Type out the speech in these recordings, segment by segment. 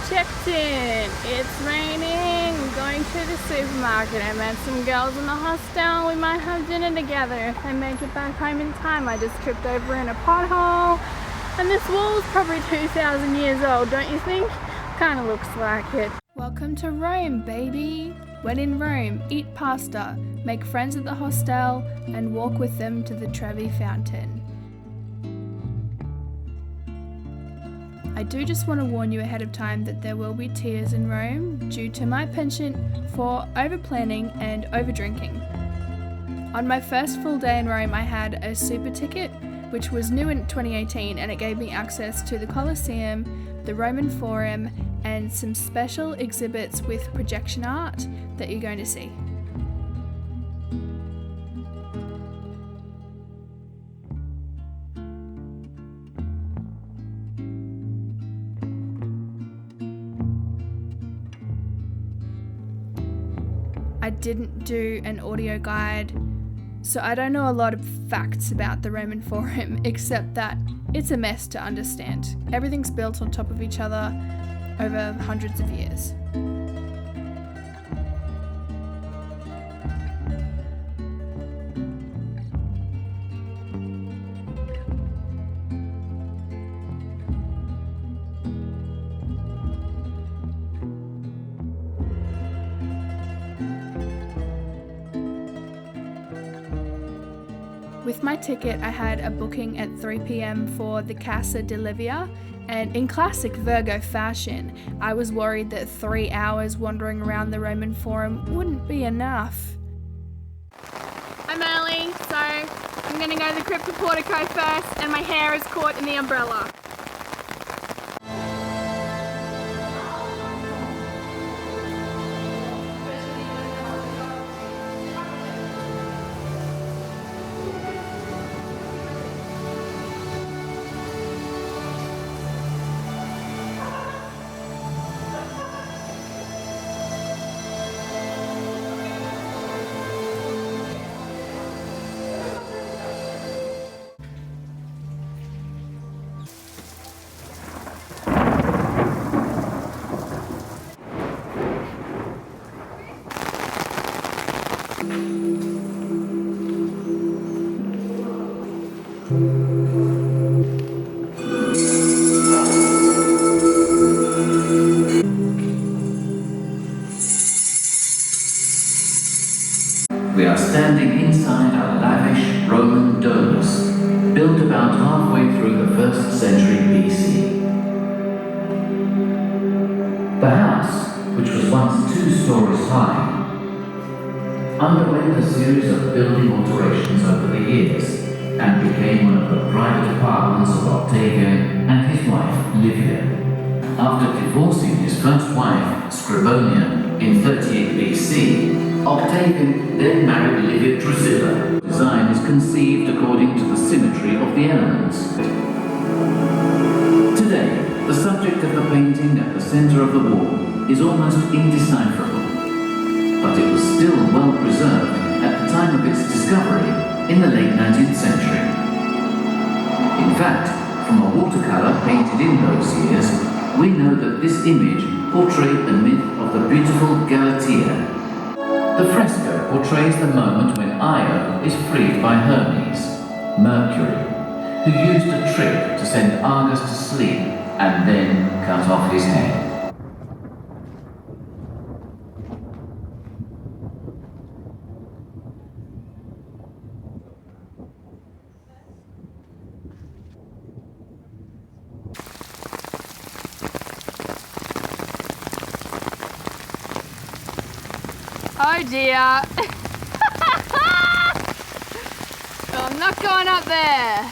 checked in. It's raining. I'm going to the supermarket. I met some girls in the hostel. We might have dinner together if I make it back home in time. I just tripped over in a pothole. And this wall's probably 2,000 years old, don't you think? Kinda looks like it. Welcome to Rome, baby. When in Rome, eat pasta, make friends at the hostel, and walk with them to the Trevi Fountain. I do just want to warn you ahead of time that there will be tears in Rome due to my penchant for over-planning and over-drinking. On my first full day in Rome, I had a super ticket, which was new in 2018, and it gave me access to the Colosseum, the Roman Forum, and some special exhibits with projection art that you're going to see. I didn't do an audio guide, so I don't know a lot of facts about the Roman Forum, except that it's a mess to understand. Everything's built on top of each other over hundreds of years. With my ticket, I had a booking at 3 p.m. for the Casa di Livia, and in classic Virgo fashion, I was worried that 3 hours wandering around the Roman Forum wouldn't be enough. I'm early, so I'm going to go to the Criptoportico first, and my hair is caught in the umbrella. We are standing inside a lavish Roman domus, built about halfway through the 1st century BC. The house, which was once 2 stories high, underwent a series of building alterations over the years and became one of the private apartments of Octavian and his wife Livia. After divorcing his first wife, Scribonia, in 38 BC, Octavian then married Livia Drusilla. Design is conceived according to the symmetry of the elements. Today, the subject of the painting at the center of the wall is almost indecipherable, but it was still well preserved at the time of its discovery in the late 19th century. In fact, from a watercolor painted in those years, we know that this image portrayed the myth of the beautiful Galatea. The fresco portrays the moment when Io is freed by Hermes, Mercury, who used a trick to send Argus to sleep and then cut off his head. Oh dear. Well, I'm not going up there.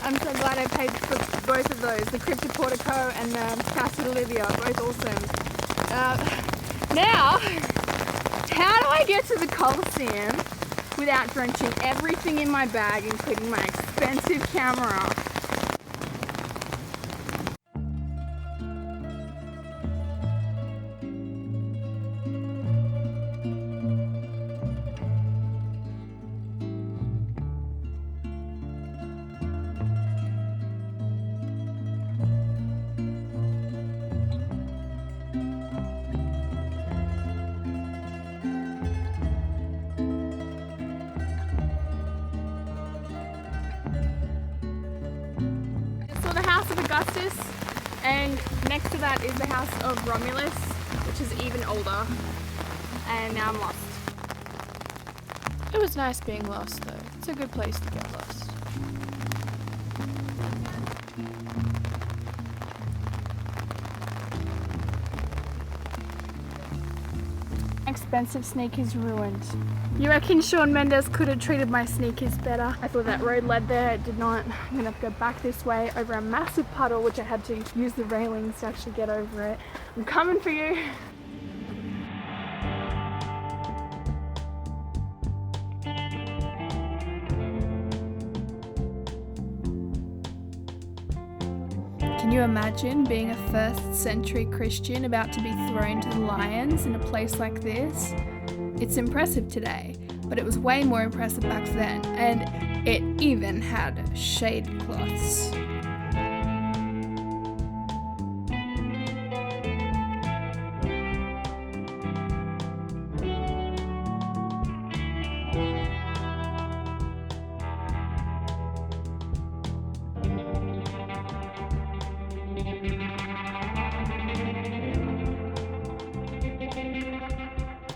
I'm so glad I paid for both of those, the Criptoportico and the Casa di Livia, both awesome. Now, how do I get to the Colosseum without drenching everything in my bag, including my expensive camera? House of Augustus, and next to that is the House of Romulus, which is even older, and now I'm lost. It was nice being lost though. It's a good place to get lost. Expensive sneakers ruined. You reckon Shawn Mendes could have treated my sneakers better? I thought that road led there, it did not. I'm gonna have to go back this way over a massive puddle, which I had to use the railings to actually get over it. I'm coming for you. Can you imagine being a 1st century Christian about to be thrown to the lions in a place like this? It's impressive today, but it was way more impressive back then, and it even had shade cloths.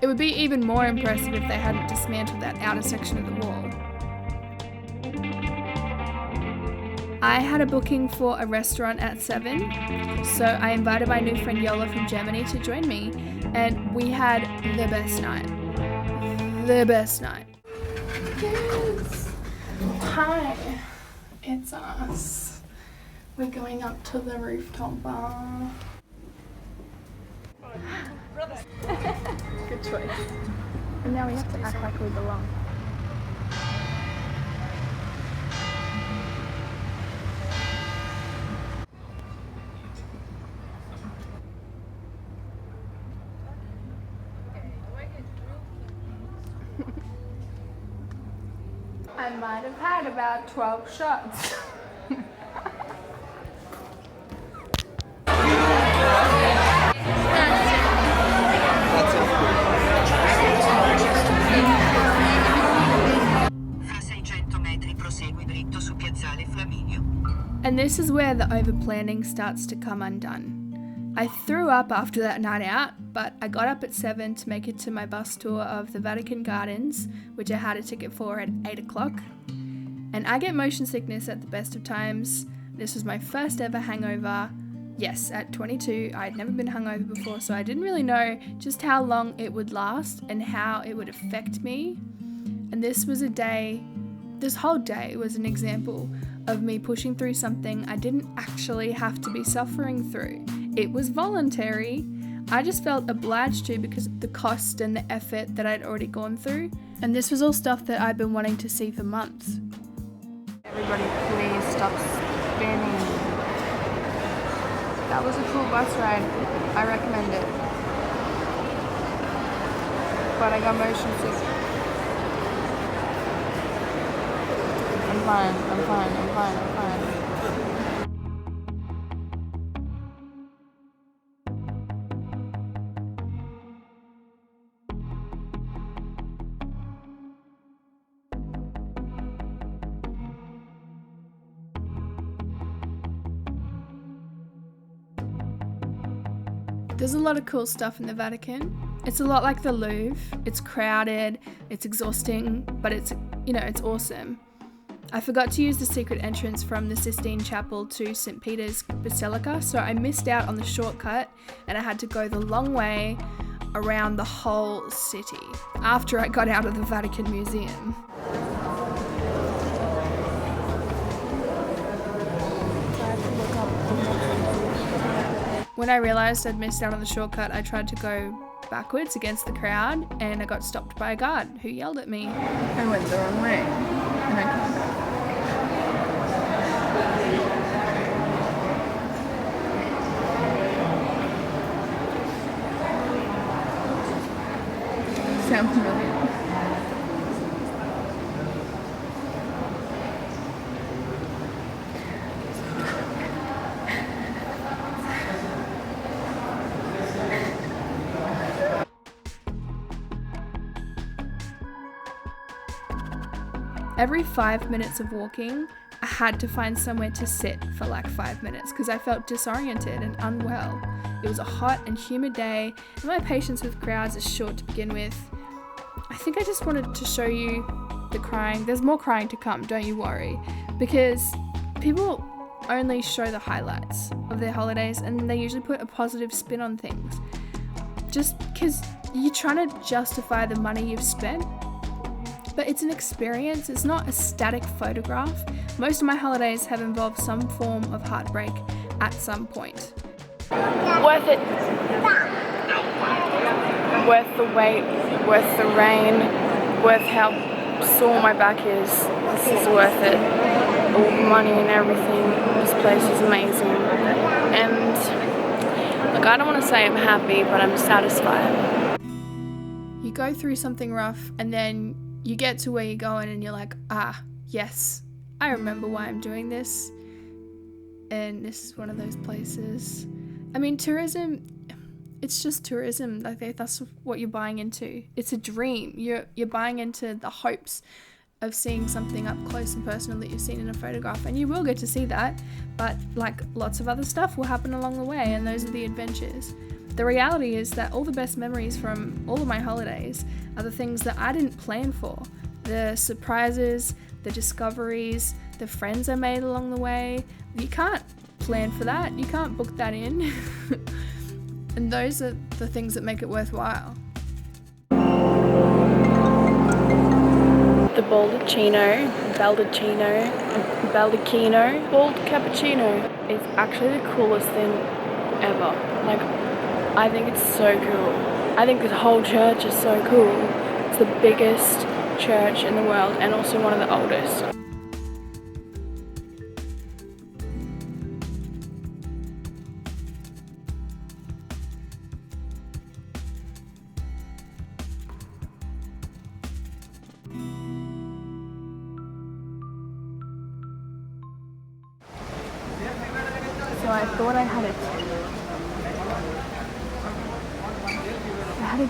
It would be even more impressive if they hadn't dismantled that outer section of the wall. I had a booking for a restaurant at 7, so I invited my new friend Yola from Germany to join me, and we had the best night. The best night. Yes. Hi, it's us. We're going up to the rooftop bar. Good choice. And now we have to act like we belong. I might have had about 12 shots. And this is where the over-planning starts to come undone. I threw up after that night out, but I got up at 7 to make it to my bus tour of the Vatican Gardens, which I had a ticket for at 8 o'clock. And I get motion sickness at the best of times. This was my first ever hangover. Yes, at 22, I'd never been hungover before, so I didn't really know just how long it would last and how it would affect me. And this whole day was an example of me pushing through something I didn't actually have to be suffering through. It was voluntary. I just felt obliged to because of the cost and the effort that I'd already gone through. And this was all stuff that I'd been wanting to see for months. Everybody please stop spinning. That was a cool bus ride. I recommend it. But I got motion sick. I'm fine. There's a lot of cool stuff in the Vatican. It's a lot like the Louvre. It's crowded, it's exhausting, but it's awesome. I forgot to use the secret entrance from the Sistine Chapel to St. Peter's Basilica, so I missed out on the shortcut and I had to go the long way around the whole city after I got out of the Vatican Museum. When I realised I'd missed out on the shortcut, I tried to go backwards against the crowd and I got stopped by a guard who yelled at me. I went the wrong way and I came back. Sounds familiar. Every 5 minutes of walking, I had to find somewhere to sit for like 5 minutes because I felt disoriented and unwell. It was a hot and humid day, and my patience with crowds is short to begin with. I think I just wanted to show you the crying. There's more crying to come, don't you worry, because people only show the highlights of their holidays and they usually put a positive spin on things. Just because you're trying to justify the money you've spent. But it's an experience, it's not a static photograph. Most of my holidays have involved some form of heartbreak at some point. Worth it. Worth the wait, worth the rain, worth how sore my back is. This is worth it. All the money and everything. This place is amazing. And look, I don't want to say I'm happy, but I'm satisfied. You go through something rough and then you get to where you're going and you're like, yes, I remember why I'm doing this. And this is one of those places. I mean, tourism, it's just tourism. Like that's what you're buying into. It's a dream. You're buying into the hopes of seeing something up close and personal that you've seen in a photograph, and you will get to see that, but like lots of other stuff will happen along the way, and those are the adventures. The reality is that all the best memories from all of my holidays are the things that I didn't plan for. The surprises, the discoveries, the friends I made along the way. You can't plan for that. You can't book that in. And those are the things that make it worthwhile. The Baldacchino bald cappuccino is actually the coolest thing ever. Like, I think it's so cool. I think this whole church is so cool. It's the biggest church in the world and also one of the oldest. So I thought I had a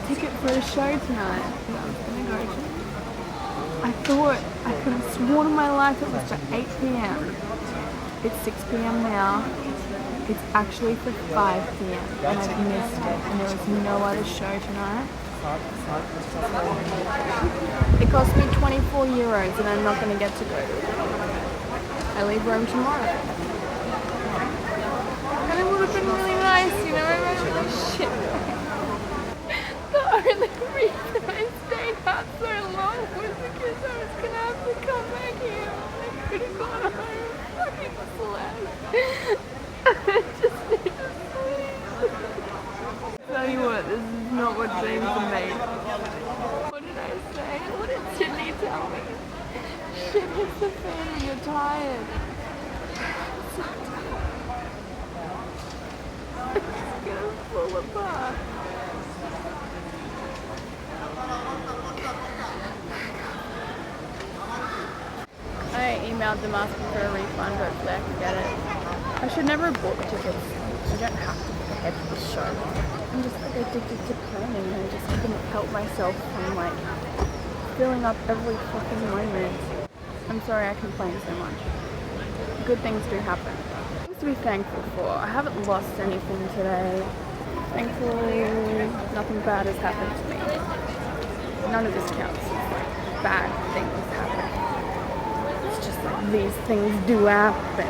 ticket for a show tonight that I was going to go to. I thought, I could have sworn in my life it was for 8 p.m. It's 6 p.m. now. It's actually for 5 p.m. and I've missed it, and there was no other show tonight. It cost me 24 euros and I'm not going to get to go. I leave Rome tomorrow. And it would have been really nice, you know, I went really shit. The only reason I stayed out so long was because I was going to have to come back here. I could have gone home. Fucking slept. I just need to sleep. Tell you what, this is not what James made. What did I say? What did Sydney tell me? Shit hits the fan and you're tired. So tired. It's gonna fall apart. I emailed them asking for a refund, hopefully I can get it. I should never book tickets. You don't have to book ahead for the show. I'm just like addicted to planning, and I just couldn't help myself from like filling up every fucking moment. I'm sorry I complain so much. Good things do happen. Things to be thankful for. I haven't lost anything today. Thankfully, nothing bad has happened to me. None of this counts as like bad things happening. It's just like these things do happen.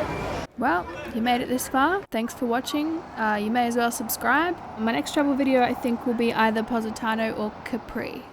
Well, you made it this far. Thanks for watching. You may as well subscribe. My next travel video I think will be either Positano or Capri.